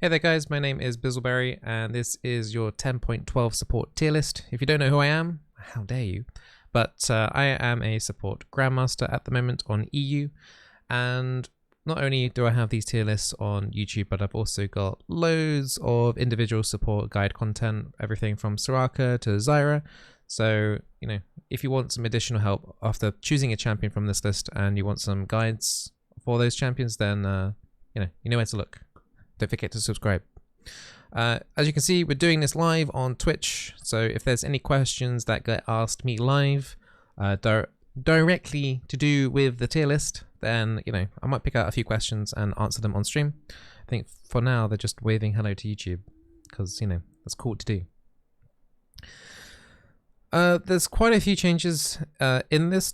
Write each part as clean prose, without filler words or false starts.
Hey there guys, my name is Bizzleberry and this is your 10.12 support tier list. If you don't know who I am, how dare you, but I am a support Grandmaster at the moment on EU, and not only do I have these tier lists on YouTube, but I've also got loads of individual support guide content, everything from Soraka to Zyra. So, you know, if you want some additional help after choosing a champion from this list and you want some guides for those champions, then you know where to look. Don't forget to subscribe. As you can see, we're doing this live on Twitch, so if there's any questions that get asked me live directly to do with the tier list, then, you know, I might pick out a few questions and answer them on stream. I think for now they're just waving hello to YouTube, because, you know, that's cool to do. There's quite a few changes in this,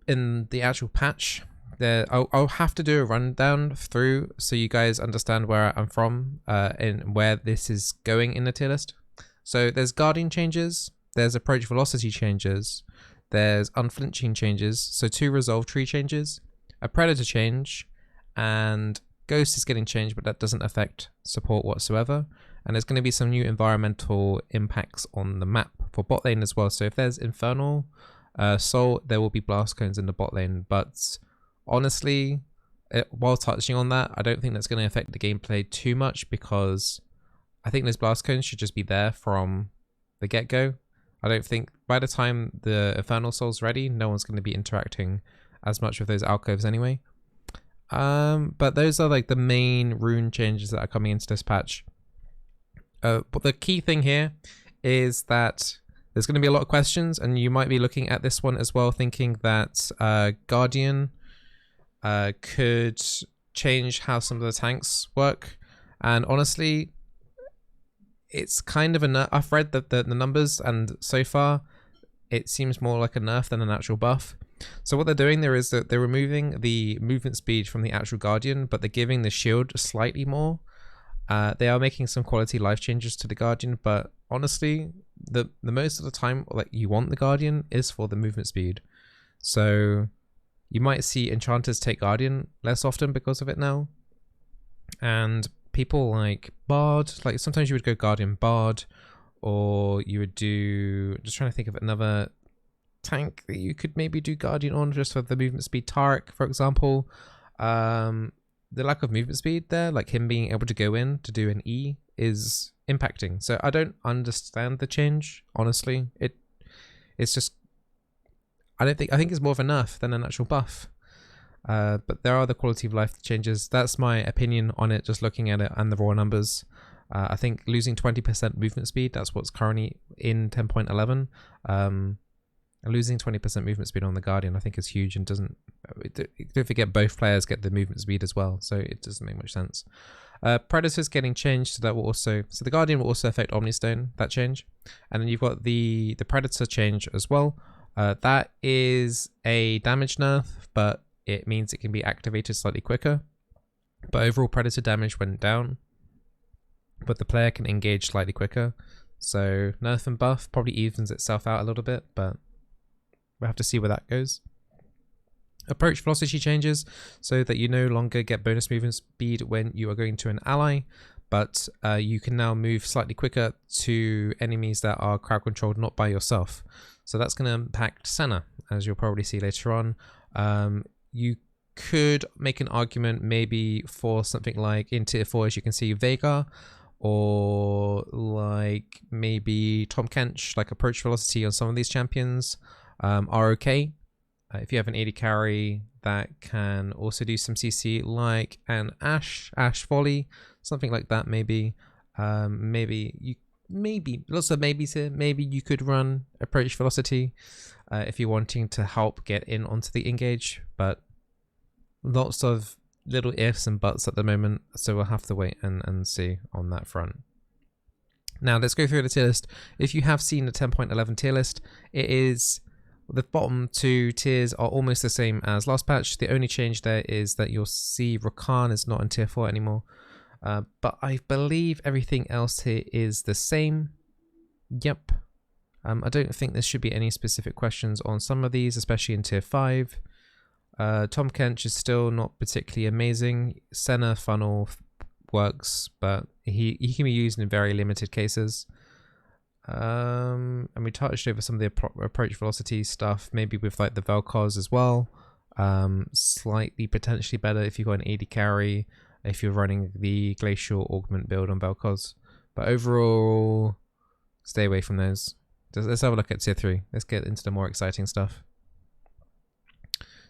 in the actual patch. I'll have to do a rundown through so you guys understand where I'm from and where this is going in the tier list. So there's Guardian changes, there's approach velocity changes, there's unflinching changes, so 2 resolve tree changes, a predator change, and ghost is getting changed, but that doesn't affect support whatsoever. And there's going to be some new environmental impacts on the map for bot lane as well. So if there's infernal soul, there will be blast cones in the bot lane, but honestly, while touching on that, I don't think that's going to affect the gameplay too much, because I think those blast cones should just be there from the get-go. I don't think by the time the Infernal Soul's ready, no one's going to be interacting as much with those alcoves anyway. But those are like the main rune changes that are coming into this patch. But the key thing here is that there's going to be a lot of questions, and you might be looking at this one as well thinking that Guardian could change how some of the tanks work, and honestly, it's kind of a nerf. I've read the numbers, and so far it seems more like a nerf than an actual buff. So what they're doing there is that they're removing the movement speed from the actual Guardian, but they're giving the shield slightly more. They are making some quality life changes to the Guardian, but honestly, the most of the time, like, you want the Guardian is for the movement speed. So you might see enchanters take Guardian less often because of it now. And people like Bard, like sometimes you would go Guardian Bard, or you would do, just trying to think of another tank that you could maybe do Guardian on just for the movement speed. Tarek, for example. The lack of movement speed there, like him being able to go in to do an E, is impacting. So I don't understand the change, honestly. It's just, I think it's more of a nerf than an actual buff. But there are the quality of life changes. That's my opinion on it, just looking at it and the raw numbers. I think losing 20% movement speed, that's what's currently in 10.11. Losing 20% movement speed on the Guardian, I think, is huge, and don't forget both players get the movement speed as well, so it doesn't make much sense. Predator's getting changed, so that will also, so the Guardian will also affect Omnistone, that change. And then you've got the Predator change as well. That is a damage nerf, but it means it can be activated slightly quicker. But overall Predator damage went down, but the player can engage slightly quicker. So nerf and buff probably evens itself out a little bit, but we'll have to see where that goes. Approach velocity changes so that you no longer get bonus movement speed when you are going to an ally, but you can now move slightly quicker to enemies that are crowd controlled, not by yourself. So that's going to impact Senna, as you'll probably see later on. You could make an argument maybe for something like in tier 4, as you can see, Veigar, or like maybe Tahm Kench, like approach velocity on some of these champions are okay. If you have an AD carry that can also do some CC, like an Ash Volley, something like that, maybe. Maybe lots of maybes here. Maybe you could run approach velocity if you're wanting to help get in onto the engage, but lots of little ifs and buts at the moment, so we'll have to wait and see on that front. Now let's go through the tier list. If you have seen the 10.11 tier list, it is, the bottom 2 tiers are almost the same as last patch. The only change there is that you'll see Rakan is not in tier 4 anymore. But I believe everything else here is the same. Yep. I don't think there should be any specific questions on some of these, especially in tier 5. Tahm Kench is still not particularly amazing. Senna funnel works, but he can be used in very limited cases. And we touched over some of the approach velocity stuff, maybe with like the Vel'Koz as well. Slightly potentially better if you've got an AD carry, if you're running the Glacial Augment build on Vel'Koz. But overall, stay away from those. Let's have a look at tier 3. Let's get into the more exciting stuff.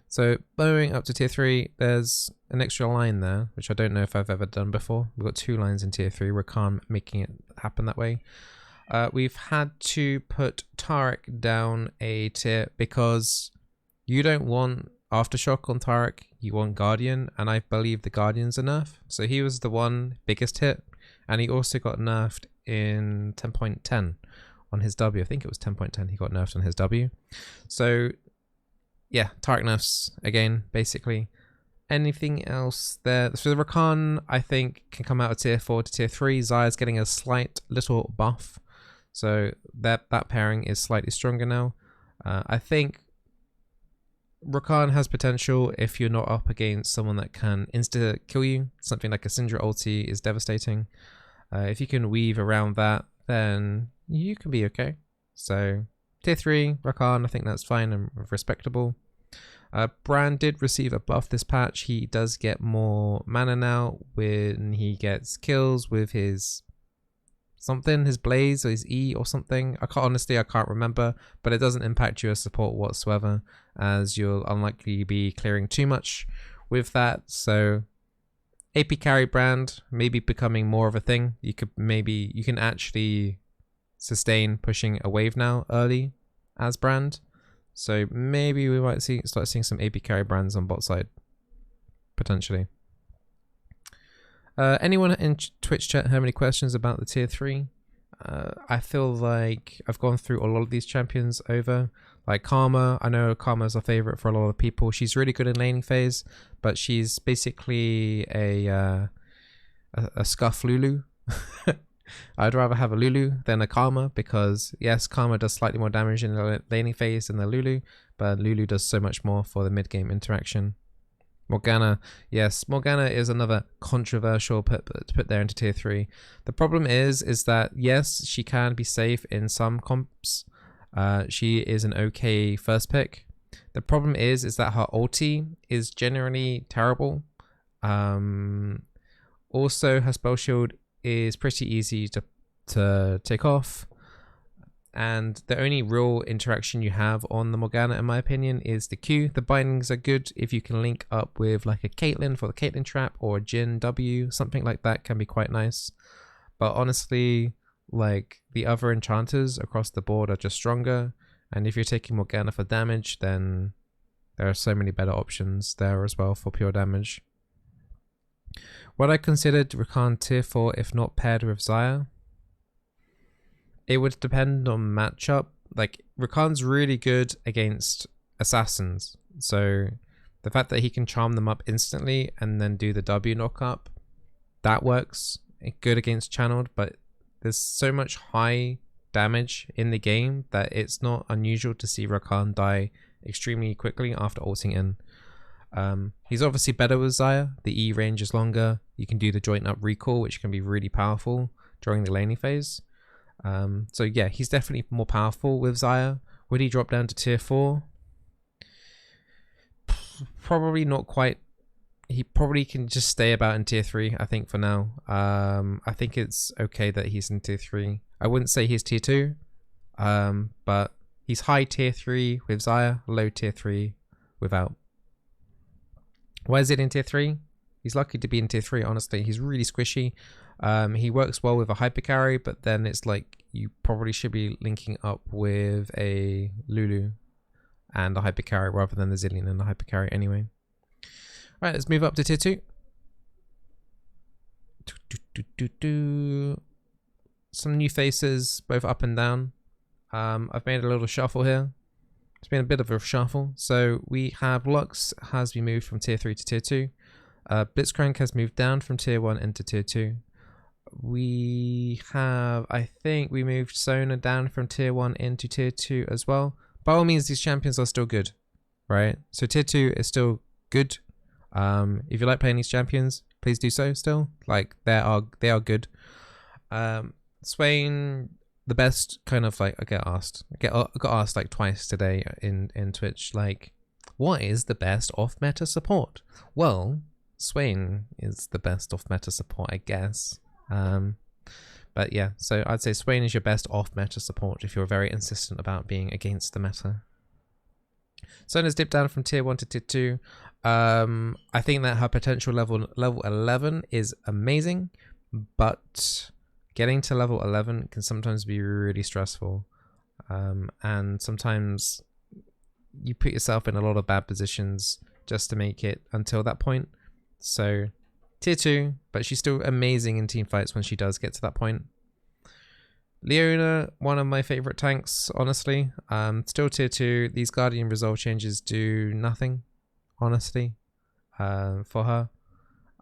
So going up to tier 3, there's an extra line there, which I don't know if I've ever done before. We've got 2 lines in tier 3. Rakan making it happen that way. We've had to put Taric down a tier because you don't want Aftershock on Taric, you want Guardian, and I believe the Guardian's a nerf. So he was the one biggest hit, and he also got nerfed in 10.10 on his W. I think it was 10.10 he got nerfed on his W. So yeah, Taric nerfs again, basically. Anything else there? So the Rakan, I think, can come out of tier 4 to tier 3. Zaya's getting a slight little buff. So that pairing is slightly stronger now. I think Rakan has potential if you're not up against someone that can insta-kill you. Something like a Syndra ulti is devastating. If you can weave around that, then you can be okay. So tier 3, Rakan, I think that's fine and respectable. Brand did receive a buff this patch. He does get more mana now when he gets kills with his something, his Blaze or his E or something. I can't remember, but it doesn't impact you as support whatsoever, as you'll unlikely be clearing too much with that. So AP carry Brand maybe becoming more of a thing. You can actually sustain pushing a wave now early as Brand. So maybe we might start seeing some AP carry Brands on bot side potentially. Anyone in Twitch chat have any questions about the tier 3? I feel like I've gone through a lot of these champions over. Like Karma, I know Karma's a favorite for a lot of people. She's really good in laning phase, but she's basically a scuff Lulu. I'd rather have a Lulu than a Karma because yes, Karma does slightly more damage in the laning phase than the Lulu, but Lulu does so much more for the mid-game interaction. Morgana, yes, Morgana is another controversial to put there into tier 3. The problem is that yes, she can be safe in some comps. She is an okay first pick. The problem is that her ulti is generally terrible. Also, her spell shield is pretty easy to take off. And the only real interaction you have on the Morgana, in my opinion, is the Q. The bindings are good if you can link up with like a Caitlyn for the Caitlyn trap or a Jhin W, something like that can be quite nice. But honestly, like the other enchanters across the board are just stronger. And if you're taking Morgana for damage, then there are so many better options there as well for pure damage. Would I consider Rakan tier 4 if not paired with Xayah? It would depend on matchup. Like Rakan's really good against assassins, so the fact that he can charm them up instantly and then do the W knock up, that works good against channeled. But there's so much high damage in the game that it's not unusual to see Rakan die extremely quickly after ulting in. He's obviously better with Xayah. The E range is longer. You can do the joint up recall, which can be really powerful during the laning phase. So yeah, he's definitely more powerful with Xayah. Would he drop down to tier 4? Probably not quite. He probably can just stay about in tier 3, I think, for now. I think it's okay that he's in tier 3. I wouldn't say he's tier 2, but he's high tier 3 with Xayah, low tier 3 without. Why is it in tier 3? He's lucky to be in tier 3, honestly. He's really squishy. He works well with a hyper carry, but then it's like you probably should be linking up with a Lulu and a hyper carry rather than the Zillion and the hyper carry anyway. Alright, let's move up to tier 2. Some new faces, both up and down. I've made a little shuffle here. It's been a bit of a shuffle. So we have Lux has been moved from tier 3 to tier 2. Blitzcrank has moved down from tier 1 into tier 2. We have, I think we moved Sona down from tier 1 into tier 2 as well. By all means, these champions are still good, right? So tier 2 is still good. If you like playing these champions, please do so still. Like they are good. Swain, the best kind of like I got asked like twice today in Twitch, like, what is the best off meta support? Well, Swain is the best off meta support, I guess. But yeah, so I'd say Swain is your best off meta support if you're very insistent about being against the meta. Sona's dipped down from tier 1 to tier 2. I think that her potential level 11 is amazing, but getting to level 11 can sometimes be really stressful. And sometimes you put yourself in a lot of bad positions just to make it until that point. So tier 2, but she's still amazing in team fights when she does get to that point. Leona, one of my favorite tanks, honestly. Still tier 2. These Guardian resolve changes do nothing, honestly, for her.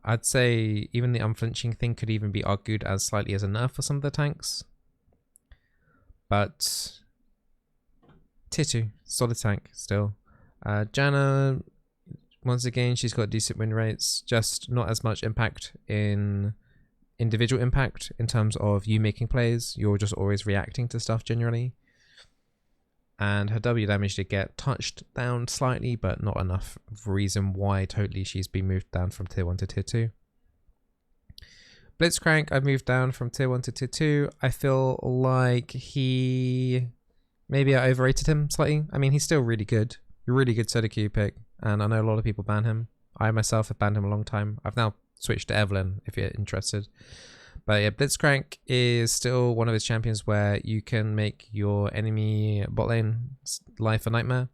I'd say even the unflinching thing could even be argued as slightly as a nerf for some of the tanks. But tier 2, solid tank still. Janna, once again, she's got decent win rates, just not as much impact in individual impact in terms of you making plays. You're just always reacting to stuff generally. And her W damage did get touched down slightly, but not enough reason why totally she's been moved down from tier 1 to tier 2. Blitzcrank, I've moved down from tier 1 to tier 2. I feel like maybe I overrated him slightly. I mean, he's still really good. Really good solo queue pick, and I know a lot of people ban him. I myself have banned him a long time. I've now switched to Evelyn if you're interested. But yeah, Blitzcrank is still one of his champions where you can make your enemy bot lane life a nightmare.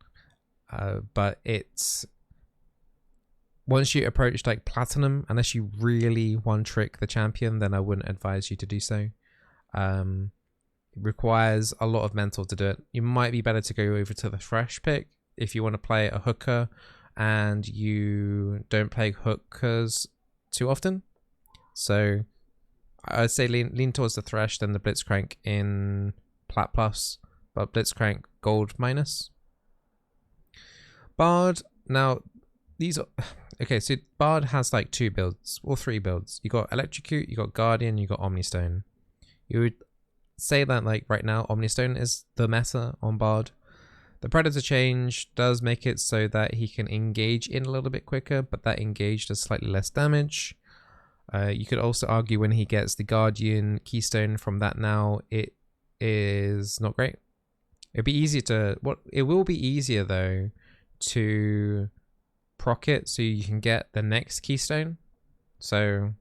But it's once you approach like platinum, unless you really one trick the champion, then I wouldn't advise you to do so. It requires a lot of mental to do it. You might be better to go over to the Thresh pick if you want to play a hooker and you don't play hookers too often. So I'd say lean towards the Thresh than the Blitzcrank in Plat Plus, but Blitzcrank Gold minus. Bard, now these are okay, so Bard has like 2 builds or 3 builds. You got Electrocute, you got Guardian, you got Omnistone. You would say that like right now Omnistone is the meta on Bard. The Predator change does make it so that he can engage in a little bit quicker, but that engage does slightly less damage. You could also argue when he gets the Guardian Keystone from that now, it is not great. It'd be easier to it will be easier though to proc it so you can get the next Keystone. So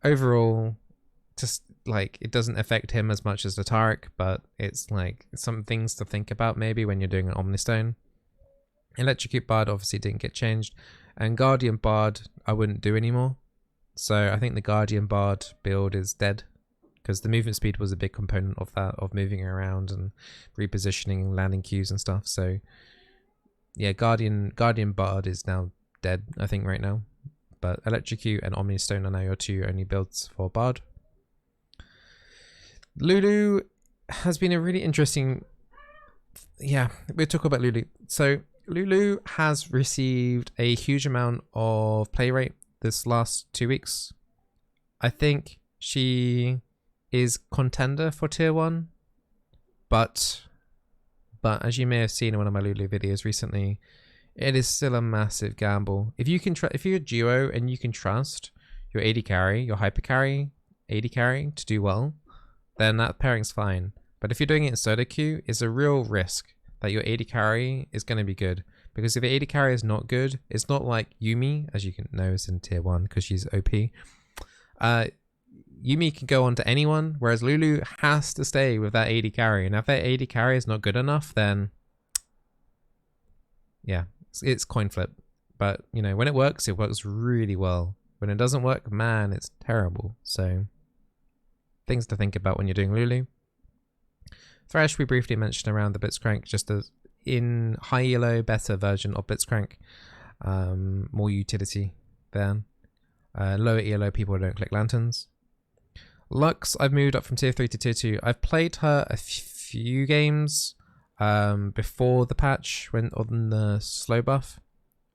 overall, just like it doesn't affect him as much as the Taric, but it's like some things to think about maybe when you're doing an Omnistone. Electrocute Bard obviously didn't get changed, and Guardian Bard I wouldn't do anymore. So I think the Guardian Bard build is dead because the movement speed was a big component of that, of moving around and repositioning and landing queues and stuff. So yeah, Guardian Bard is now dead, I think, right now. But Electrocute and Omnistone are now your 2 only builds for Bard. Lulu has been a really interesting... Yeah, we'll talk about Lulu. So Lulu has received a huge amount of play rate this last 2 weeks. I think she is contender for tier 1, but as you may have seen in one of my Lulu videos recently, it is still a massive gamble. If you're a duo and you can trust your AD carry, your hyper carry, AD carry to do well, then that pairing's fine. But if you're doing it in solo queue, it's a real risk that your AD carry is going to be good. Because if the AD carry is not good, it's not like Yuumi, as you can know is in tier 1 because she's OP. Yuumi can go on to anyone, whereas Lulu has to stay with that AD carry. And if that AD carry is not good enough, then yeah, it's coin flip. But you know, when it works really well. When it doesn't work, man, it's terrible. So things to think about when you're doing Lulu. Thresh we briefly mentioned around the Blitzcrank, just as in high elo, better version of Blitzcrank, more utility there. Lower elo, people don't click lanterns. Lux, I've moved up from tier 3 to tier 2. I've played her a few games before the patch on the slow buff.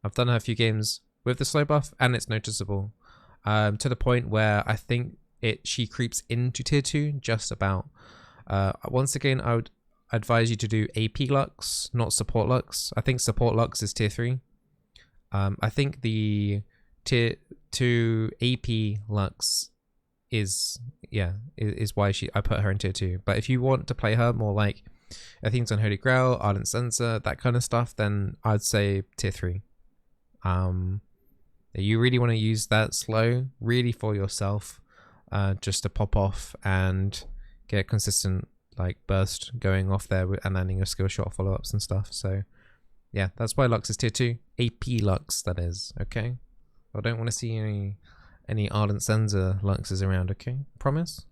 I've done her a few games with the slow buff and it's noticeable. to the point where I think she creeps into tier 2 just about. Once again, I would advise you to do AP Lux, not support Lux. I think support Lux is tier 3. I think the tier 2 AP Lux is why I put her in tier 2. But if you want to play her more like Athene's Unholy Grail, Ardent Censer, that kind of stuff, then I'd say tier 3. You really want to use that slow really for yourself, just to pop off and get consistent like burst going off there and landing your skill shot follow-ups and stuff. So yeah, that's why Lux is tier 2. AP Lux, that is. Okay, I don't want to see any Ardent Censer Luxes around. Okay, promise.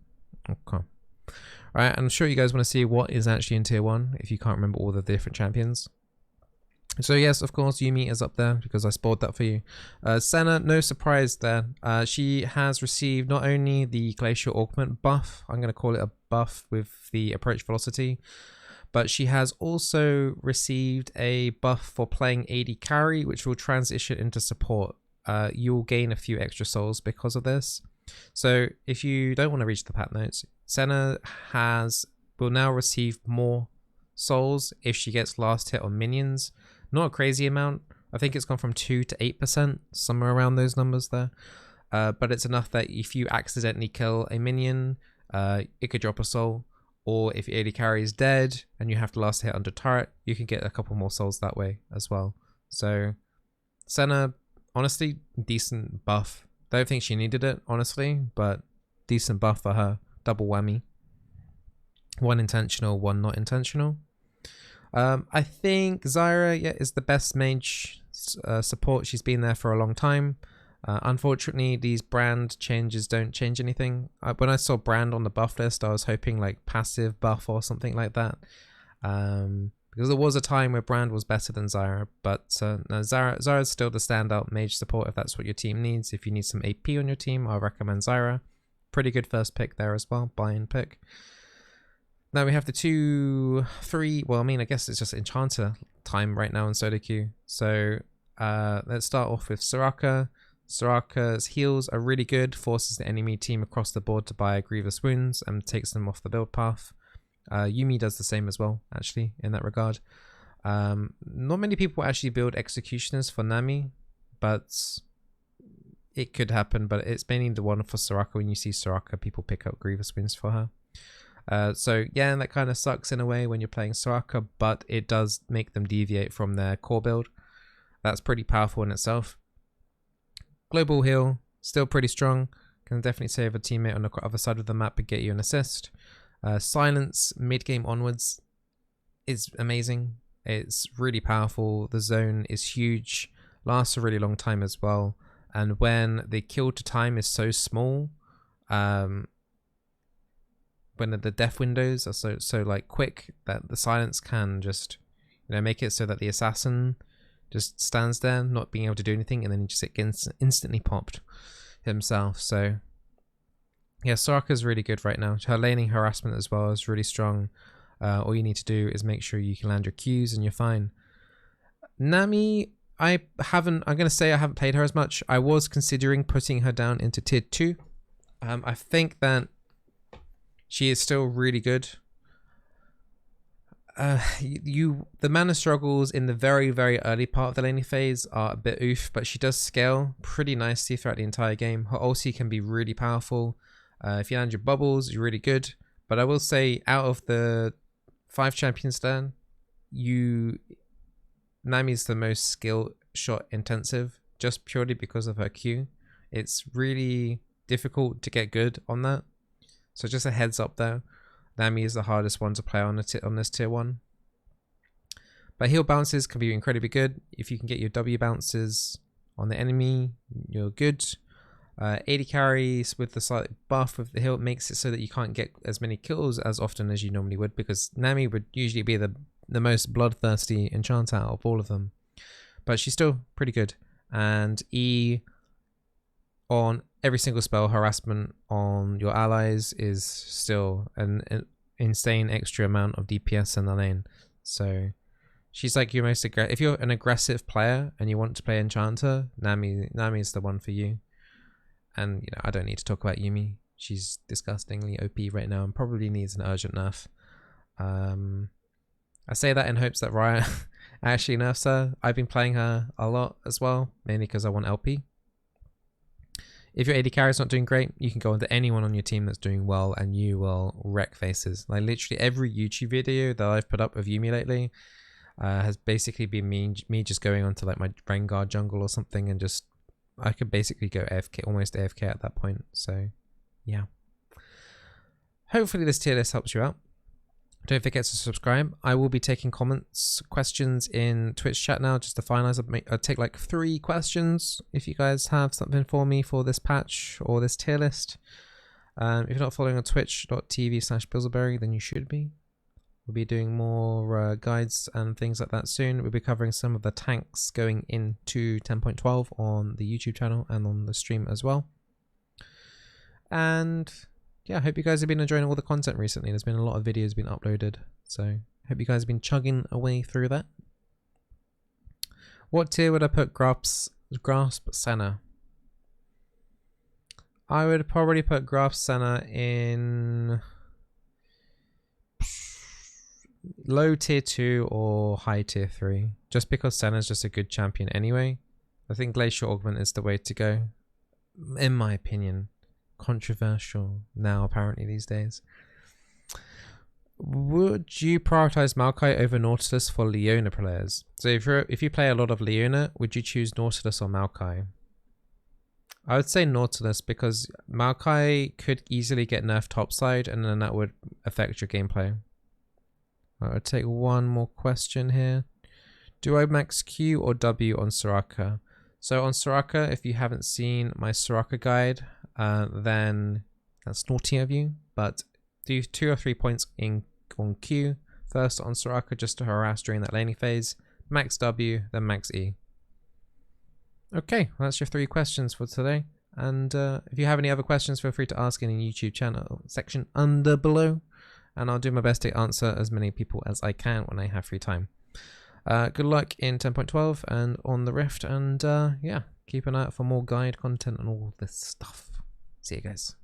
Okay. Alright, I'm sure you guys want to see what is actually in tier 1 if you can't remember all the different champions. So yes, of course, Yuumi is up there because I spoiled that for you. Senna, no surprise there. She has received not only the Glacial Augment buff, I'm going to call it a buff with the approach velocity, but she has also received a buff for playing AD carry, which will transition into support. You'll gain a few extra souls because of this. So if you don't want to reach the pat notes, Senna will now receive more souls if she gets last hit on minions. Not a crazy amount. I think it's gone from 2 to 8%, somewhere around those numbers there. But it's enough that if you accidentally kill a minion, it could drop a soul. Or if your AD carry is dead and you have to last hit under turret, you can get a couple more souls that way as well. So Senna, honestly, decent buff. Don't think she needed it, honestly, but decent buff for her. Double whammy. One intentional, one not intentional. I think Zyra is the best mage support. She's been there for a long time. Unfortunately, these brand changes don't change anything. When I saw brand on the buff list, I was hoping like passive buff or something like that. Because there was a time where brand was better than Zyra, but no, Zyra's still the standout mage support if that's what your team needs. If you need some AP on your team, I recommend Zyra. Pretty good first pick there as well, buy-in pick. Now we have the 2, 3, well, I mean, I guess it's just Enchanter time right now in solo queue. So let's start off with Soraka. Soraka's heals are really good, forces the enemy team across the board to buy Grievous Wounds and takes them off the build path. Yuumi does the same as well, actually, in that regard. Not many people actually build Executioners for Nami, but it could happen, but it's mainly the one for Soraka. When you see Soraka, people pick up Grievous Wounds for her. So yeah, that kind of sucks in a way when you're playing Soraka, but it does make them deviate from their core build. That's pretty powerful in itself. Global heal, still pretty strong. Can definitely save a teammate on the other side of the map and get you an assist. Silence mid-game onwards is amazing. It's really powerful. The zone is huge, lasts a really long time as well. And when the kill to time is so small, when the death windows are so like quick, that the silence can just, you know, make it so that the assassin just stands there not being able to do anything, and then he just gets instantly popped himself. So yeah, Soraka's really good right now. Her laning harassment as well is really strong. All you need to do is make sure you can land your Qs and you're fine. Nami, I'm gonna say I haven't played her as much. I was considering putting her down into tier 2. I think that she is still really good. The mana struggles in the very, very early part of the laning phase are a bit oof, but she does scale pretty nicely throughout the entire game. Her ulti can be really powerful. If you land your bubbles, you're really good. But I will say, out of the 5 champions there, Nami's the most skill shot intensive, just purely because of her Q. It's really difficult to get good on that. So just a heads up there. Nami is the hardest one to play on this tier 1. But heal bounces can be incredibly good. If you can get your W bounces on the enemy, you're good. AD carries with the slight buff of the heal makes it so that you can't get as many kills as often as you normally would, because Nami would usually be the most bloodthirsty enchanter out of all of them. But she's still pretty good. And E on every single spell, harassment on your allies is still an insane extra amount of DPS in the lane. So she's like your most aggressive. If you're an aggressive player and you want to play enchanter, Nami is the one for you. And you know, I don't need to talk about Yumi. She's disgustingly OP right now and probably needs an urgent nerf. I say that in hopes that Riot actually nerfs her. I've been playing her a lot as well, mainly because I want LP. If your AD carry is not doing great, you can go into anyone on your team that's doing well and you will wreck faces. Like literally every YouTube video that I've put up of Yumi lately has basically been me just going onto like my Rengar jungle or something and just, I could basically go AFK, almost AFK at that point. So yeah. Hopefully this tier list helps you out. Don't forget to subscribe. I will be taking comments, questions in Twitch chat now just to finalize. I'll take like 3 questions if you guys have something for me for this patch or this tier list. If you're not following on twitch.tv/Bizzleberry, then you should be. We'll be doing more guides and things like that soon. We'll be covering some of the tanks going into 10.12 on the YouTube channel and on the stream as well. And yeah, I hope you guys have been enjoying all the content recently. There's been a lot of videos being uploaded, so I hope you guys have been chugging away through that. What tier would I put Grasp Senna? I would probably put Grasp Senna in low tier 2 or high tier 3, just because Senna's just a good champion anyway. I think Glacial Augment is the way to go, in my opinion. Controversial now apparently these days. Would you prioritize Maokai over Nautilus for Leona players? So if you play a lot of Leona, would you choose Nautilus or Maokai? I would say Nautilus because Maokai could easily get nerfed topside and then that would affect your gameplay. I'll take one more question here. Do I max Q or W on Soraka? So on Soraka, if you haven't seen my Soraka guide, then that's naughty of you, but do 2 or 3 points on Q first on Soraka just to harass during that laning phase, max W, then max E. Okay, well, that's your 3 questions for today, and if you have any other questions, feel free to ask in the YouTube channel section under below, and I'll do my best to answer as many people as I can when I have free time. Good luck in 10.12 and on the Rift, and yeah, keep an eye out for more guide content and all this stuff. See you guys.